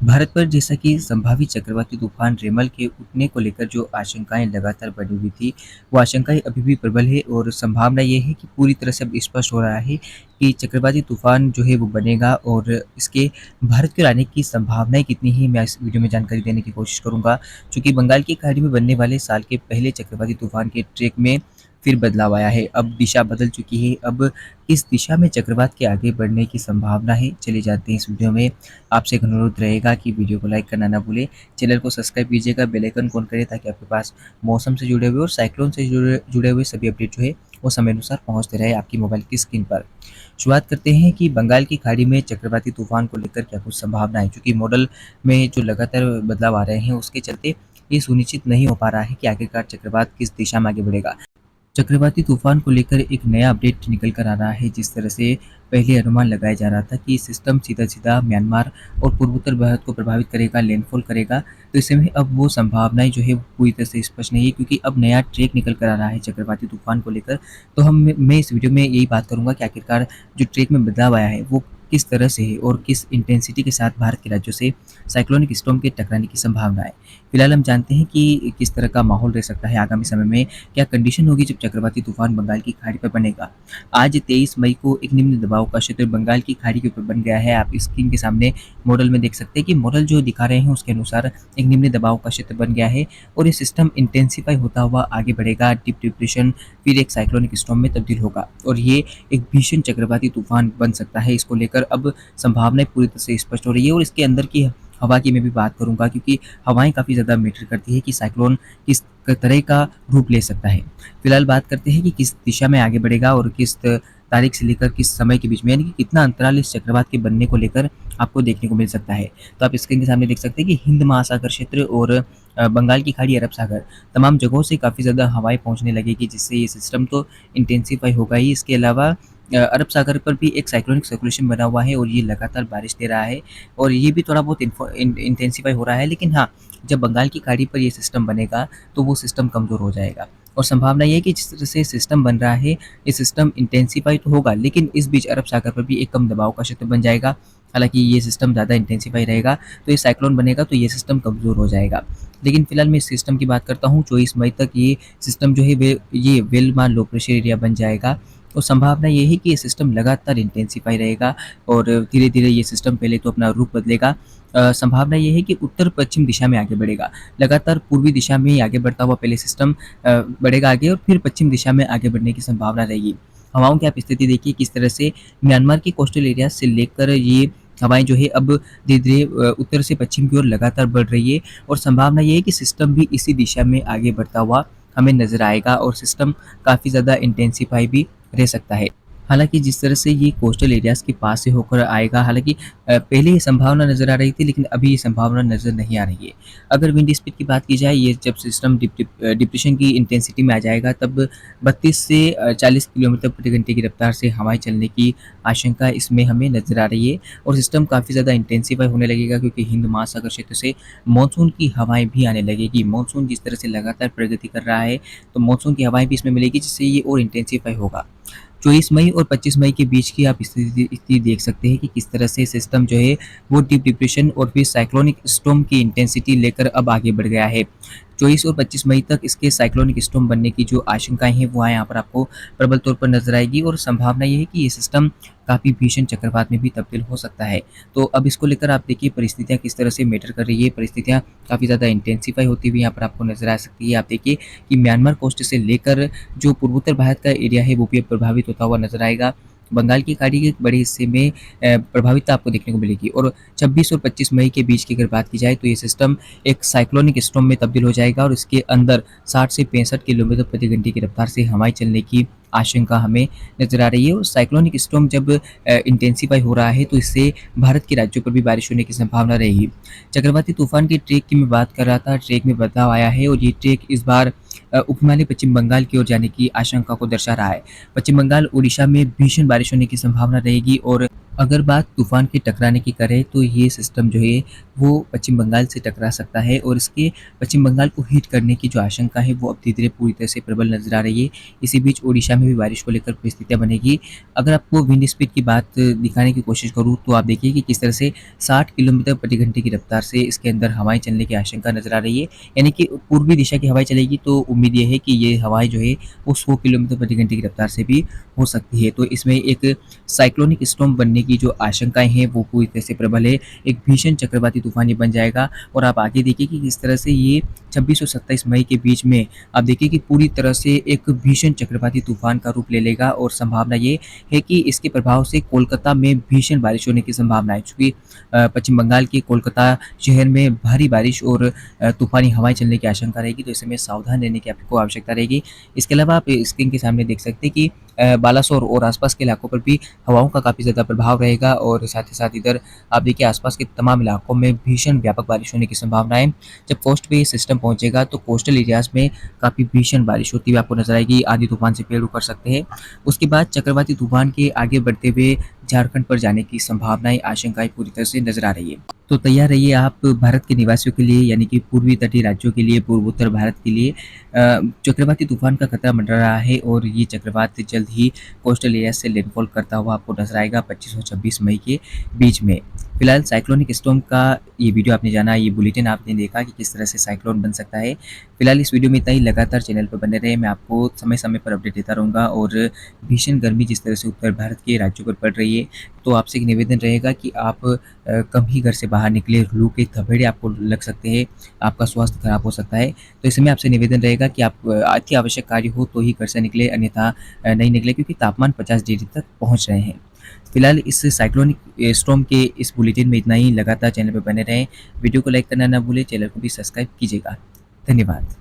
भारत पर जैसा कि संभावित चक्रवाती तूफान रेमल के उठने को लेकर जो आशंकाएं लगातार बढ़ी हुई थी, वो आशंकाएं अभी भी प्रबल है और संभावना ये है कि पूरी तरह से अब स्पष्ट हो रहा है कि चक्रवाती तूफान जो है वो बनेगा और इसके भारत के आने की संभावनाएं कितनी है, मैं इस वीडियो में जानकारी देने की कोशिश करूंगा। चूंकि बंगाल की खाड़ी में बनने वाले साल के पहले चक्रवाती तूफान के ट्रैक में फिर बदलाव आया है। अब दिशा बदल चुकी है। अब किस दिशा में चक्रवात के आगे बढ़ने की संभावना है, चले जाते हैं इस वीडियो में। आपसे एक अनुरोध रहेगा कि वीडियो को लाइक करना ना भूलें, चैनल को सब्सक्राइब कीजिएगा, बेल आइकन ऑन करें ताकि आपके पास मौसम से जुड़े हुए और साइक्लोन से जुड़े हुए सभी अपडेट जो है वो समय अनुसार पहुंचते रहे आपकी मोबाइल की स्क्रीन पर। शुरुआत करते हैं कि बंगाल की खाड़ी में चक्रवाती तूफान को लेकर क्या कुछ संभावना है, क्योंकि मॉडल में जो लगातार बदलाव आ रहे हैं उसके चलते ये सुनिश्चित नहीं हो पा रहा है कि आखिरकार चक्रवात किस दिशा में आगे बढ़ेगा। चक्रवाती तूफान को लेकर एक नया अपडेट निकल कर आ रहा है। जिस तरह से पहले अनुमान लगाया जा रहा था कि सिस्टम सीधा-सीधा म्यांमार और पूर्वोत्तर भारत को प्रभावित करेगा, लैंडफॉल करेगा, तो ऐसे में अब वो संभावनाएँ जो है वो पूरी तरह से स्पष्ट नहीं है, क्योंकि अब नया ट्रैक निकल कर आ रहा है चक्रवाती तूफान को लेकर। तो मैं इस वीडियो में यही बात करूँगा कि आखिरकार जो ट्रैक में बदलाव आया है वो किस तरह से है और किस इंटेंसिटी के साथ भारत के राज्यों से साइक्लोनिक स्टॉर्म के टकराने की संभावना है। फिलहाल हम जानते हैं कि किस तरह का माहौल रह सकता है आगामी समय में, क्या कंडीशन होगी जब चक्रवाती तूफान बंगाल की खाड़ी पर बनेगा। आज 23 मई को एक निम्न दबाव का क्षेत्र बंगाल की खाड़ी के ऊपर बन गया है। आप स्क्रीन के सामने मॉडल में देख सकते हैं कि मॉडल जो दिखा रहे हैं उसके अनुसार एक निम्न दबाव का क्षेत्र बन गया है और ये सिस्टम इंटेंसिफाई होता हुआ आगे बढ़ेगा, डीप डिप्रेशन फिर एक साइक्लोनिक स्टॉर्म में तब्दील होगा और ये एक भीषण चक्रवाती तूफान बन सकता है। इसको लेकर अब संभावनाएं पूरी तरह से स्पष्ट हो रही है और इसके अंदर की हवा की मैं भी बात करूंगा, क्योंकि हवाएं काफ़ी ज़्यादा मैटर करती है कि साइक्लोन किस तरह का रूप ले सकता है। फिलहाल बात करते हैं कि किस दिशा में आगे बढ़ेगा और किस तारीख से लेकर किस समय के बीच में, यानी कि कितना अंतराल इस चक्रवात के बनने को लेकर आपको देखने को मिल सकता है। तो आप स्क्रीन के सामने देख सकते हैं कि हिंद महासागर क्षेत्र और बंगाल की खाड़ी, अरब सागर, तमाम जगहों से काफ़ी ज़्यादा हवाएं पहुंचने लगेगी, जिससे ये सिस्टम तो इंटेंसिफाई होगा ही। इसके अलावा अरब सागर पर भी एक साइक्लोनिक सर्कुलेशन बना हुआ है और ये लगातार बारिश दे रहा है और ये भी थोड़ा बहुत इंटेंसिफाई हो रहा है। लेकिन हाँ, जब बंगाल की खाड़ी पर ये सिस्टम बनेगा तो वो सिस्टम कमज़ोर हो जाएगा और संभावना ये है कि जिस तरह से सिस्टम बन रहा है, ये सिस्टम इंटेंसिफाई तो होगा, लेकिन इस बीच अरब सागर पर भी एक कम दबाव का क्षेत्र बन जाएगा। हालांकि ये सिस्टम ज़्यादा इंटेंसिफाई रहेगा, तो ये साइक्लोन बनेगा तो ये सिस्टम कमज़ोर हो जाएगा। लेकिन फिलहाल मैं इस सिस्टम की बात करता हूँ, 24 मई तक ये सिस्टम जो है ये वेलमान लो प्रेशर एरिया बन जाएगा और संभावना ये है कि ये सिस्टम लगातार इंटेंसिफाई रहेगा और धीरे-धीरे ये सिस्टम पहले तो अपना रूप बदलेगा। संभावना ये है कि उत्तर-पश्चिम दिशा में आगे बढ़ेगा। लगातार पूर्वी दिशा में आगे बढ़ता हुआ पहले सिस्टम बढ़ेगा आगे और फिर पश्चिम दिशा में आगे बढ़ने की संभावना रहेगी। हवाओं की आप स्थिति देखिए किस तरह से म्यांमार के कोस्टल एरिया से लेकर ये हवाएँ जो है अब धीरे-धीरे उत्तर से पश्चिम की ओर लगातार बढ़ रही है और संभावना ये है कि सिस्टम भी इसी दिशा में आगे बढ़ता हुआ हमें नज़र आएगा और सिस्टम काफ़ी ज़्यादा इंटेंसिफाई भी रह सकता है। हालाँकि जिस तरह से ये कोस्टल एरियाज़ के पास से होकर आएगा, हालाँकि पहले ये संभावना नज़र आ रही थी, लेकिन अभी ये संभावना नज़र नहीं आ रही है। अगर विंड स्पीड की बात की जाए, ये जब सिस्टम डिप्रेशन की इंटेंसिटी में आ जाएगा तब 32 से 40 किलोमीटर प्रति घंटे की रफ्तार से हवाएँ चलने की आशंका इसमें हमें नज़र आ रही है और सिस्टम काफ़ी ज़्यादा इंटेंसिफाई होने लगेगा, क्योंकि हिंद महासागर क्षेत्र से मानसून की हवाएँ भी आने लगेगी। मानसून जिस तरह से लगातार प्रगति कर रहा है, तो मानसून की हवाएँ भी इसमें मिलेगी, जिससे ये और इंटेंसिफाई होगा। 24 मई और 25 मई के बीच की आप स्थिति देख सकते हैं कि किस तरह से सिस्टम जो है वो डीप डिप्रेशन और फिर साइक्लोनिक स्टॉर्म की इंटेंसिटी लेकर अब आगे बढ़ गया है। 24 और 25 मई तक इसके साइक्लोनिक स्टॉर्म बनने की जो आशंकाएं हैं वो यहाँ पर आपको प्रबल तौर पर नजर आएगी और संभावना ये है कि ये सिस्टम काफ़ी भीषण चक्रवात में भी तब्दील हो सकता है। तो अब इसको लेकर आप देखिए परिस्थितियाँ किस तरह से मैटर कर रही है। परिस्थितियाँ काफ़ी ज़्यादा इंटेंसिफाई होती हुई यहाँ पर आपको नजर आ सकती है। आप देखिए कि म्यांमार कोस्ट से लेकर जो पूर्वोत्तर भारत का एरिया है वो भी अब प्रभावित होता हुआ नजर आएगा। बंगाल की खाड़ी के एक बड़े हिस्से में प्रभावितता आपको देखने को मिलेगी और 26 और 25 मई के बीच की अगर बात की जाए तो ये सिस्टम एक साइक्लोनिक स्टॉर्म में तब्दील हो जाएगा और इसके अंदर 60 से 65 किलोमीटर प्रति घंटे की रफ्तार से हवाएं चलने की आशंका हमें नजर आ रही है। और साइक्लोनिक स्टॉर्म जब इंटेंसिफाई हो रहा है तो इससे भारत के राज्यों पर भी बारिश होने की संभावना रहेगी। चक्रवाती तूफान के ट्रैक की मैं बात कर रहा था, ट्रैक में बदलाव आया है और ये ट्रैक इस बार उपहिमालय पश्चिम बंगाल की ओर जाने की आशंका को दर्शा रहा है। पश्चिम बंगाल, उड़ीसा में भीषण बारिश होने की संभावना रहेगी और अगर बात तूफ़ान के टकराने की करें तो ये सिस्टम जो है वो पश्चिम बंगाल से टकरा सकता है और इसके पश्चिम बंगाल को हिट करने की जो आशंका है वो अब धीरे-धीरे पूरी तरह से प्रबल नज़र आ रही है। इसी बीच ओडिशा में भी बारिश को लेकर परिस्थितियाँ बनेगी। अगर आपको विंड स्पीड की बात दिखाने की कोशिश करूँ तो आप देखिए कि किस तरह से 60 किलोमीटर प्रति घंटे की रफ़्तार से इसके अंदर हवाएँ चलने की आशंका नज़र आ रही है। यानी कि पूर्वी दिशा की हवाएँ चलेगी तो उम्मीद ये है कि ये हवाएँ जो है वो 100 किलोमीटर प्रति घंटे की रफ़्तार से भी हो सकती है। तो इसमें एक साइक्लोनिक स्टॉर्म बनने की जो आशंकाएँ हैं वो पूरी तरह से प्रबल है। एक भीषण चक्रवाती तूफ़ान ये बन जाएगा और आप आगे देखिए कि किस तरह से ये 26 और 27 मई के बीच में आप देखिए कि पूरी तरह से एक भीषण चक्रवाती तूफ़ान का रूप ले लेगा और संभावना ये है कि इसके प्रभाव से कोलकाता में भीषण बारिश होने की संभावना है। चूँकि पश्चिम बंगाल के कोलकाता शहर में भारी बारिश और तूफ़ानी हवाएँ चलने की आशंका रहेगी, तो ऐसे में सावधान रहने की आपको आवश्यकता रहेगी। इसके अलावा आप स्क्रीन के सामने देख सकते हैं कि बालासोर और आसपास के इलाकों पर भी हवाओं का काफ़ी ज़्यादा प्रभाव रहेगा और साथ ही साथ इधर आप देखिए आसपास के तमाम इलाकों में भीषण व्यापक बारिश होने की संभावना है। जब कोस्ट पे ये सिस्टम पहुँचेगा तो कोस्टल एरियाज़ में काफ़ी भीषण बारिश होती हुई आपको नज़र आएगी, आंधी तूफ़ान से पेड़ उखड़ सकते हैं। उसके बाद चक्रवाती तूफ़ान के आगे बढ़ते हुए झारखंड पर जाने की संभावनाएँ, आशंकाएँ पूरी तरह से नज़र आ रही है। तो तैयार रहिए आप भारत के निवासियों के लिए यानी कि पूर्वी तटीय राज्यों के लिए, पूर्वोत्तर भारत के लिए चक्रवाती तूफ़ान का खतरा मंडरा रहा है और ये चक्रवात जल्द ही कोस्टल एरिया से लैंडफॉल करता हुआ आपको नज़र आएगा 25 और 26 मई के बीच में। फिलहाल साइक्लोनिक स्टॉर्म का ये वीडियो आपने जाना, ये बुलेटिन आपने देखा कि किस तरह से साइक्लोन बन सकता है। फिलहाल इस वीडियो में इतना ही, लगातार चैनल पर बने रहें, मैं आपको समय-समय पर अपडेट देता रहूँगा और भीषण गर्मी जिस तरह से उत्तर भारत के राज्यों पर पड़ रही है, तो आपसे एक निवेदन रहेगा कि आप कम ही घर से बाहर निकलें, लू के थपेड़े आपको लग सकते हैं, आपका स्वास्थ्य खराब हो सकता है। तो ऐसे में आपसे निवेदन रहेगा कि आप अति आवश्यक कार्य हो तो ही घर से निकलें, अन्यथा नहीं निकलें क्योंकि तापमान 50 डिग्री तक पहुँच रहे हैं। फिलहाल इस साइक्लोनिक स्टॉर्म के इस बुलेटिन में इतना ही, लगातार चैनल पर बने रहें। वीडियो को लाइक करना ना भूलें, चैनल को भी सब्सक्राइब कीजिएगा। धन्यवाद।